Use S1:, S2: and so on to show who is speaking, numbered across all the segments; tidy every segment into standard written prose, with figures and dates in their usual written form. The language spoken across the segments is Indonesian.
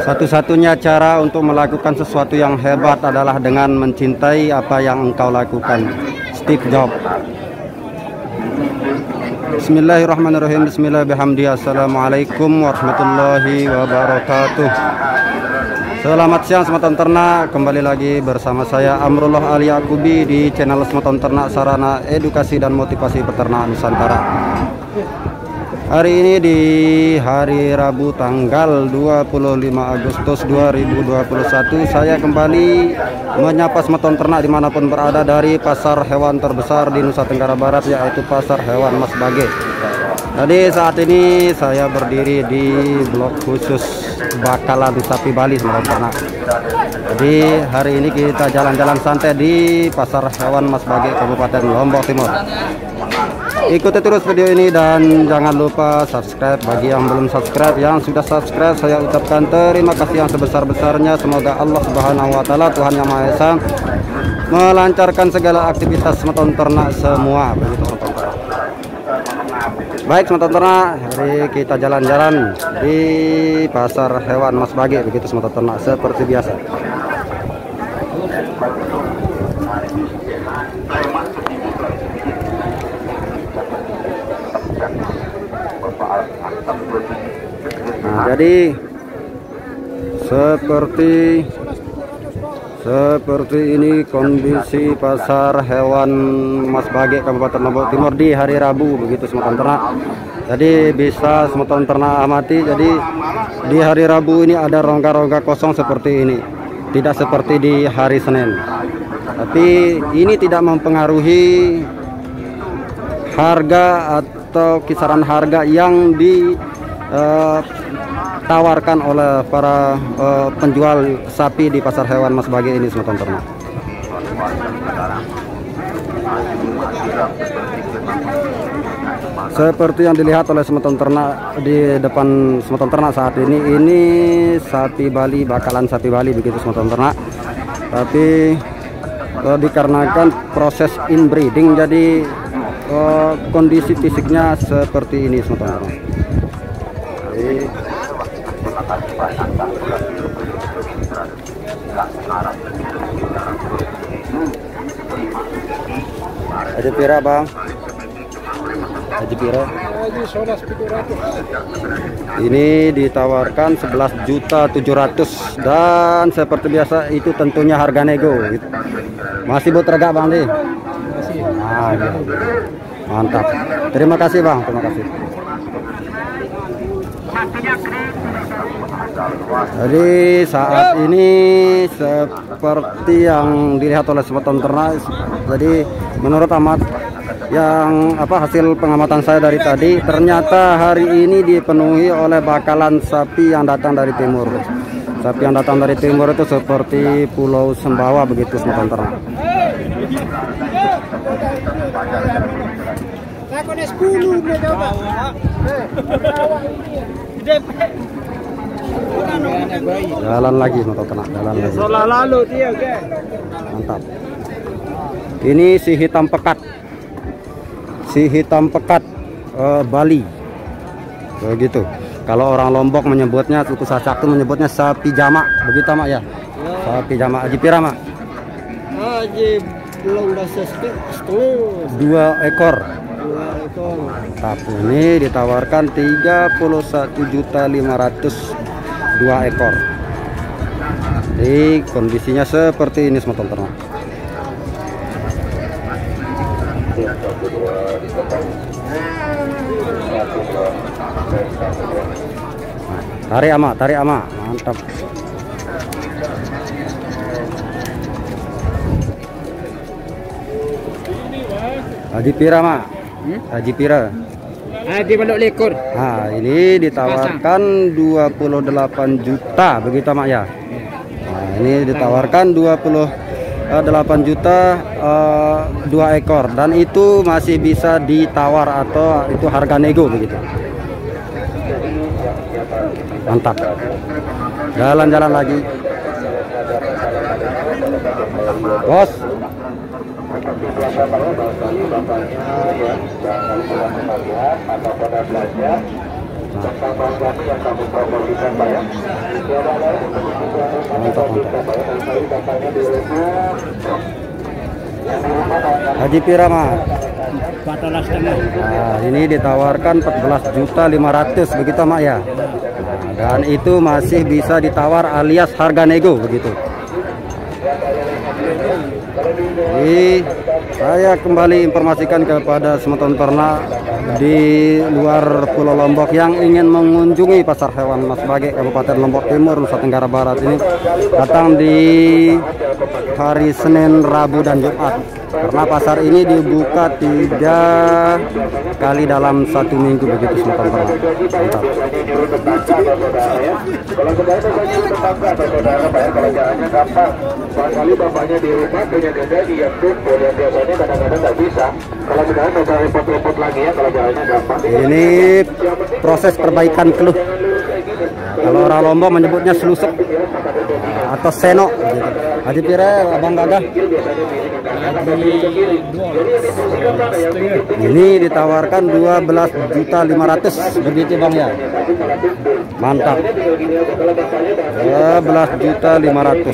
S1: Satu-satunya cara untuk melakukan sesuatu yang hebat adalah dengan mencintai apa yang engkau lakukan. Steve Jobs. Bismillahirrahmanirrahim. Bismillahirrahmanirrahim. Assalamualaikum warahmatullahi wabarakatuh. Selamat siang Semeton Ternak. Kembali lagi bersama saya Amrullah Ali Yakubi di channel Semeton Ternak, Sarana Edukasi dan Motivasi Peternakan Nusantara. Hari ini di hari Rabu tanggal 25 Agustus 2021, saya kembali menyapa Semeton Ternak dimanapun berada dari pasar hewan terbesar di Nusa Tenggara Barat, yaitu Pasar Hewan Mas Bage. Jadi saat ini saya berdiri di blok khusus bakalan sapi Bali Semeton Ternak. Jadi hari ini kita jalan-jalan santai di Pasar Hewan Mas Bage, Kabupaten Lombok Timur. Ikuti terus video ini dan jangan lupa subscribe. Bagi yang belum subscribe, yang sudah subscribe, saya ucapkan terima kasih yang sebesar-besarnya. Semoga Allah Subhanahu wa Ta'ala, Tuhan Yang Maha Esa, melancarkan segala aktivitas Semeton Ternak semua. Begitu Semeton Ternak. Baik Semeton Ternak, hari kita jalan-jalan di Pasar Hewan Mas Bage, begitu Semeton Ternak, seperti biasa. Nah, jadi seperti ini kondisi Pasar Hewan Mas Bage, Kabupaten Lombok Timur di hari Rabu, begitu Semeton Ternak. Jadi bisa Semeton Ternak amati. Jadi di hari Rabu ini ada rongga-rongga kosong seperti ini, tidak seperti di hari Senin. Tapi ini tidak mempengaruhi harga atau kisaran harga yang ditawarkan oleh para penjual sapi di Pasar Hewan Mas Bage ini Semeton Ternak. Seperti yang dilihat oleh Semeton Ternak di depan Semeton Ternak saat ini sapi Bali, bakalan sapi Bali, begitu Semeton Ternak. Tapi dikarenakan proses inbreeding, jadi kondisi fisiknya seperti ini Semeton Ternak. Haji pira bang? Haji pira? Ini ditawarkan 11.700.000 dan seperti biasa itu tentunya harga nego. Masih buat regak bang nih? Nah, gitu. Mantap. Terima kasih bang, terima kasih. Jadi saat ini seperti yang dilihat oleh Semeton Ternak, jadi menurut hasil pengamatan saya dari tadi, ternyata hari ini dipenuhi oleh bakalan sapi yang datang dari timur. Sapi yang datang dari timur itu seperti Pulau Sembawa, begitu Semeton Ternak. Jalan lagi Semeton Ternak, jalan lagi. Mantap. Ini si hitam pekat, Bali, begitu. Kalau orang Lombok menyebutnya, suku Sasak itu menyebutnya sapi jamak, begitu mak ya? Sapi jamak. Haji pira mak? Haji belum setengah. 2 ekor. Mantap. Ini ditawarkan 31.500.000 2 ekor. Jadi kondisinya seperti ini Semeton Ternak. Tarik ama, mantap. Haji pira mak? Haji pira? Haji balok lekor. Nah, ini ditawarkan 28 juta, begitu mak ya? Nah, ini ditawarkan 28 juta 2 ekor, dan itu masih bisa ditawar atau itu harga nego, begitu. Mantap. Jalan-jalan lagi bos. Mantap. Haji Pira mah
S2: 14,5.
S1: nah, ini ditawarkan 14.500.000 begitu mak ya. Dan itu masih bisa ditawar alias harga nego begitu. Jadi saya kembali informasikan kepada semeton ternak di luar Pulau Lombok yang ingin mengunjungi pasar hewan Mas Bage Kabupaten Lombok Timur, Nusa Tenggara Barat ini, datang di hari Senin, Rabu dan Jumat. Karena pasar ini dibuka 3 kali dalam 1 minggu begitu semeton ternak. Mantap.
S3: Barangkali bapaknya di rumah punya gada di YouTube, dan biasanya kadang-kadang nggak bisa. Kalau sekarang nggak usah repot-repot lagi ya, kalau jalannya gampang.
S1: Ini proses perbaikan keluh. Kalau orang Lombok menyebutnya selusuk atau senok gitu. Haji Pira, Abang Gagah. Ini ditawarkan 12.500.000 begitu Bang ya. Mantap. 12.500.000.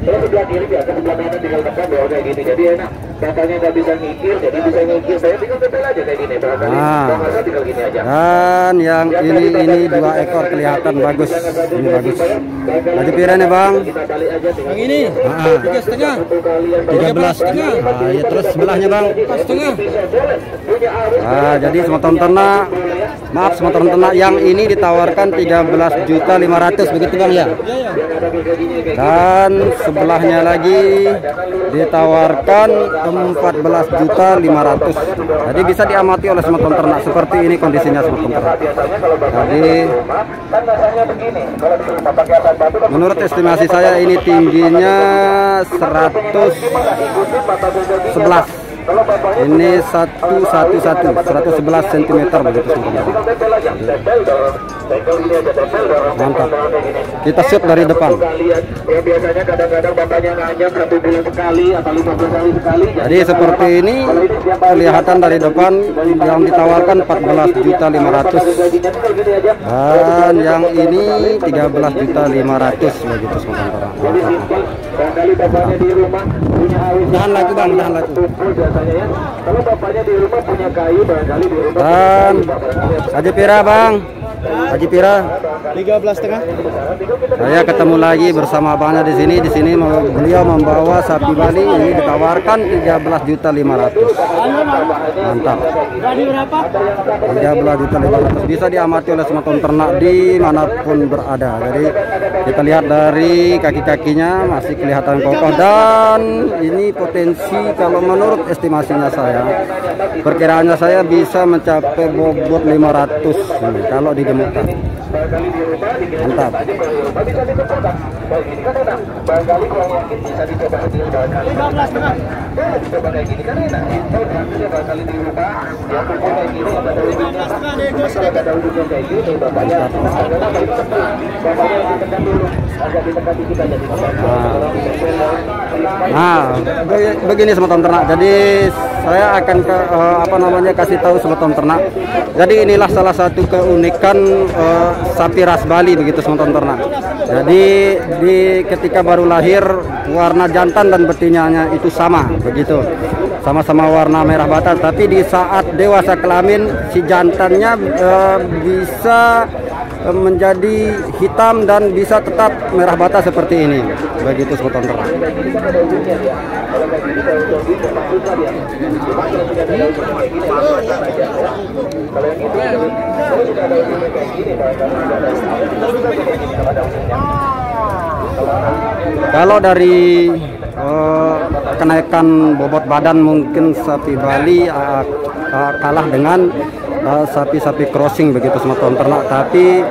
S3: Sebelah kiri biasa, sebelah kanan tinggal tekan bawah kayak gini. Jadi enak. Katanya nggak bisa ngikir, jadi bisa ngikir. Saya tinggal tempel aja kayak gini. Barangkali tinggal gini aja.
S1: Dan yang ini 2 ekor kelihatan bagus. Ini bagus. Haji Pira nih Bang.
S2: Yang ini 3,5.
S1: 13,5. Nah, ya terus sebelahnya Bang.
S2: 4,5.
S1: Nah, jadi semeton ternak, maaf semeton ternak yang ini ditawarkan 13.500.000 begitu Bang ya. Dan sebelahnya lagi ditawarkan 14.500.000. Jadi bisa diamati oleh semeton ternak seperti ini kondisinya semeton ternak. Jadi menurut estimasi saya ini tingginya 111. Ini 111 cm begitu semuanya. Mantap. Kita shoot dari depan.
S3: Biasanya kadang-kadang bapaknya ngajak 1 bulan sekali atau 15 hari sekali.
S1: Jadi seperti ini kelihatan dari depan yang ditawarkan 14.500.000 dan yang ini 13.500.000 begitu semuanya. Tahan lagi Bang, tahan lagi.
S3: Kalau bapaknya di rumah punya kayu, barangkali di rumah.
S1: Dan Haji Pira Bang, Haji Pira
S2: 13,5.
S1: saya ketemu lagi bersama abangnya di sini. Di sini beliau membawa sapi Bali ini ditawarkan 13.500.000. Mantap. 13.500.000 bisa diamati oleh semeton ternak dimanapun berada. Jadi kita lihat dari kaki-kakinya masih kelihatan kokoh dan ini potensi kalau menurut estimasinya saya, perkiraannya saya bisa mencapai bobot 500 ini, kalau digemukkan. Mantap. Nah, begini semeton ternak. Jadi saya akan kasih tahu semeton ternak. Jadi inilah salah satu keunikan sapi ras Bali begitu semeton ternak. Jadi ketika baru lahir warna jantan dan betinanya itu sama begitu. Sama-sama warna merah bata, tapi di saat dewasa kelamin si jantannya bisa menjadi hitam dan bisa tetap merah bata seperti ini. Begitu semeton ternak. Kalau dari kenaikan bobot badan mungkin sapi Bali kalah dengan sapi-sapi crossing begitu semeton ternak, tapi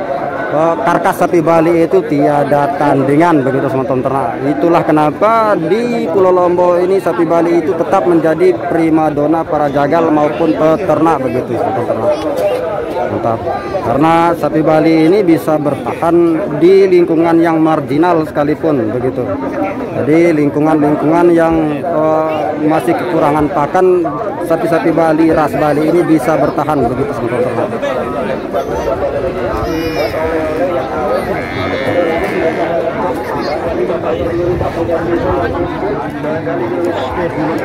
S1: karkas sapi Bali itu tiada tandingan begitu teman-teman ternak. Itulah kenapa di Pulau Lombok ini sapi Bali itu tetap menjadi primadona para jagal maupun peternak begitu teman-teman ternak. Mantap. Karena sapi Bali ini bisa bertahan di lingkungan yang marginal sekalipun begitu. Jadi lingkungan-lingkungan yang masih kekurangan pakan, sapi-sapi Bali, ras Bali ini bisa bertahan begitu teman-teman ternak.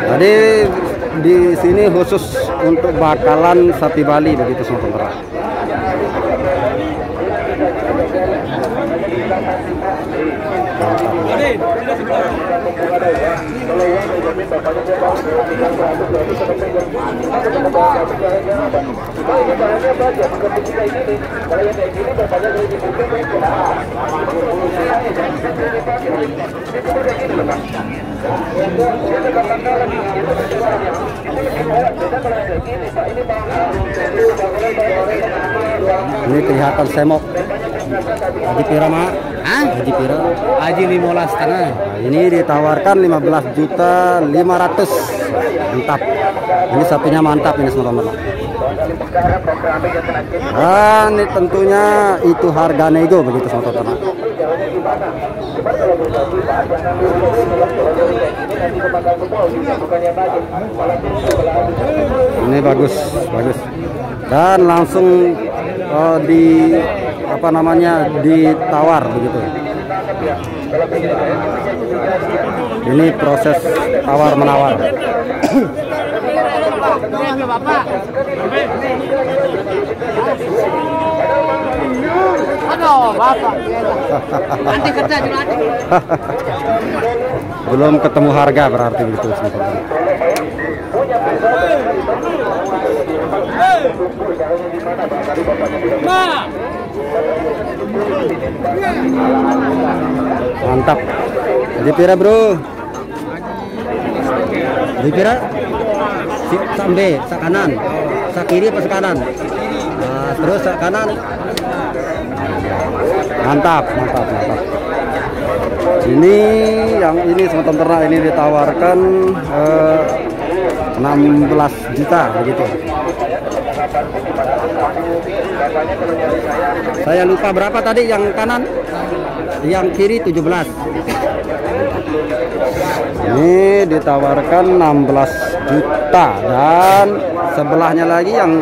S1: Jadi di sini khusus untuk bakalan sapi Bali begitu teman-teman. Ini kelihatan semok. Haji Pira mak? Haji Pira?
S2: Haji 15,5.
S1: Nah, ini ditawarkan 15.500.000. Mantap. Ini sapinya mantap ini teman-teman. Dan ini tentunya itu harga nego begitu teman-teman. Ini bagus, bagus. Dan langsung di apa namanya ditawar begitu. Ini proses tawar menawar.
S2: Aduh, Bapak. Nanti kerja juga nanti.
S1: Belum ketemu harga berarti begitu teman-teman. Mantap. Jadi pira bro? Jadi pira? Sambe, sak kanan, sak kiri apa sak kanan? Nah, terus sak kanan. Mantap, mantap, mantap. Ini yang ini teman-teman ternak ini ditawarkan 16 juta begitu. Saya lupa berapa tadi yang kanan, yang kiri 17. Ini ditawarkan 16 juta dan sebelahnya lagi yang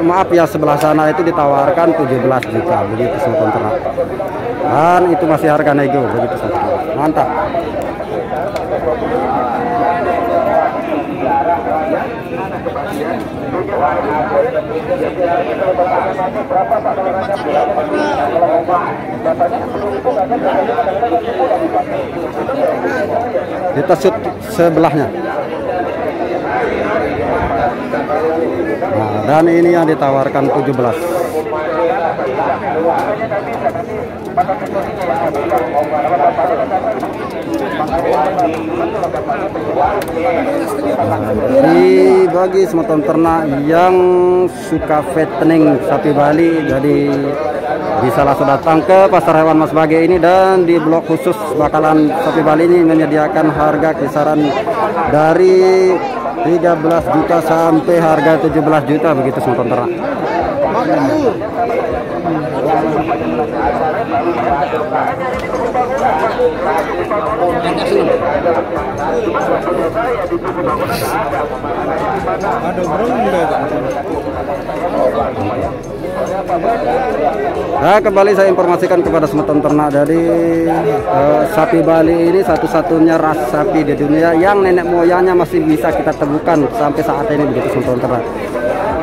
S1: maaf ya sebelah sana itu ditawarkan 17 juta begitu teman-teman ternak. Dan itu masih harga nego begitu teman-teman. Mantap. Kita shoot sebelahnya. Nah, dan ini yang ditawarkan 17. Jadi bagi teman-teman ternak yang suka fattening sapi Bali, jadi bisa langsung datang ke Pasar Hewan Mas Bage ini, dan di blok khusus bakalan sapi Bali ini menyediakan harga kisaran dari 13 juta sampai harga 17 juta begitu teman-teman ternak. Nah, kembali saya informasikan kepada teman-teman ternak dari sapi Bali ini satu-satunya ras sapi di dunia yang nenek moyangnya masih bisa kita temukan sampai saat ini begitu teman-teman ternak.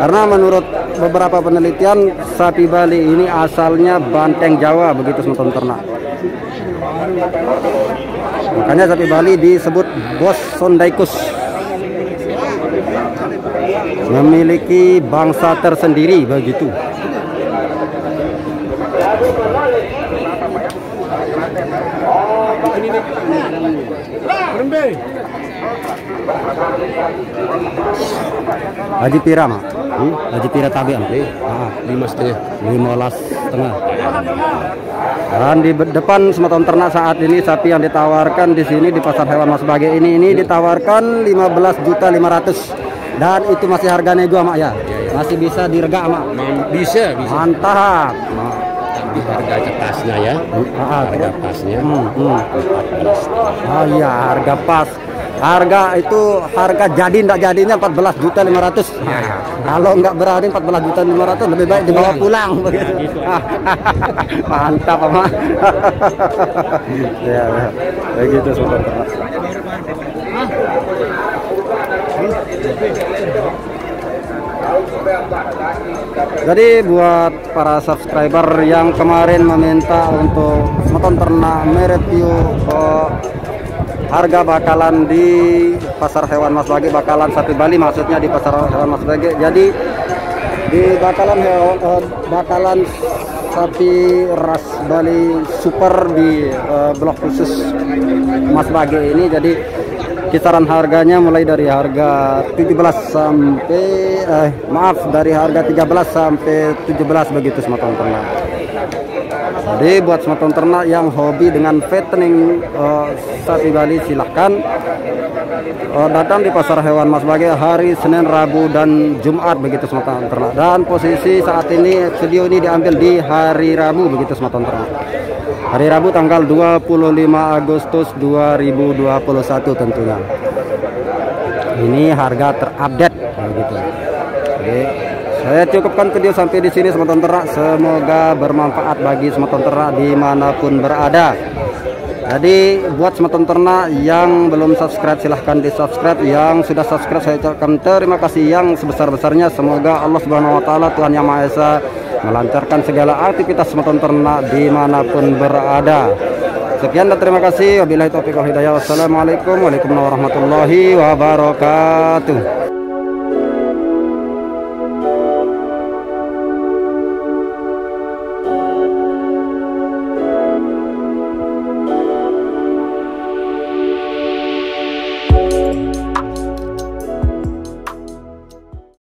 S1: Karena menurut beberapa penelitian sapi Bali ini asalnya banteng Jawa begitu teman-teman ternak. Makanya sapi Bali disebut bos Sondaikus, memiliki bangsa tersendiri begitu. Haji Pira mak? Haji pira tabi am.
S2: 5,5.
S1: 15,5. Dan di depan Sematon Ternak saat ini sapi yang ditawarkan di sini di pasar hewan Mas Bage ini ditawarkan 15.500.000 dan itu masih harga nego Mak ya. Masih bisa direga Mak.
S2: Bisa.
S1: Mantap.
S2: Di harga pasnya ya. Harga pasnya.
S1: Oh iya, harga pas. Harga itu harga jadi enggak jadinya 14.500.000. Kalau enggak berani 14.500.000 lebih baik dibawa pulang begitu. Mantap Pak. Ya, begitu Sobat Ternak. Jadi buat para subscriber yang kemarin meminta untuk Sematon Ternak mereview harga bakalan di pasar hewan Mas Bage, bakalan sapi Bali maksudnya di pasar hewan Mas Bage. Jadi di bakalan sapi ras Bali super di blok khusus Mas Bage ini. Jadi kisaran harganya mulai dari harga 17 sampai dari harga 13 sampai 17 begitu Sematon Ternak. Jadi buat Sematon Ternak yang hobi dengan fattening sapi Bali silahkan datang di pasar hewan Mas Bage hari Senin, Rabu dan Jumat begitu Sematon Ternak. Dan posisi saat ini video ini diambil di hari Rabu begitu Sematon Ternak. Hari Rabu tanggal 25 Agustus 2021 tentunya. Ini harga terupdate begitu. Oke. Saya cukupkan video sampai di sini Sematon Ternak. Semoga bermanfaat bagi Sematon Ternak dimanapun berada. Jadi buat Sematon Ternak yang belum subscribe silahkan di subscribe. Yang sudah subscribe saya ucapkan terima kasih yang sebesar-besarnya. Semoga Allah Subhanahu Wa Taala Tuhan Yang Maha Esa melancarkan segala aktivitas Sematon Ternak dimanapun berada. Sekian dan terima kasih. Wabillahi taufiq wal hidayah. Wassalamualaikum warahmatullahi wabarakatuh.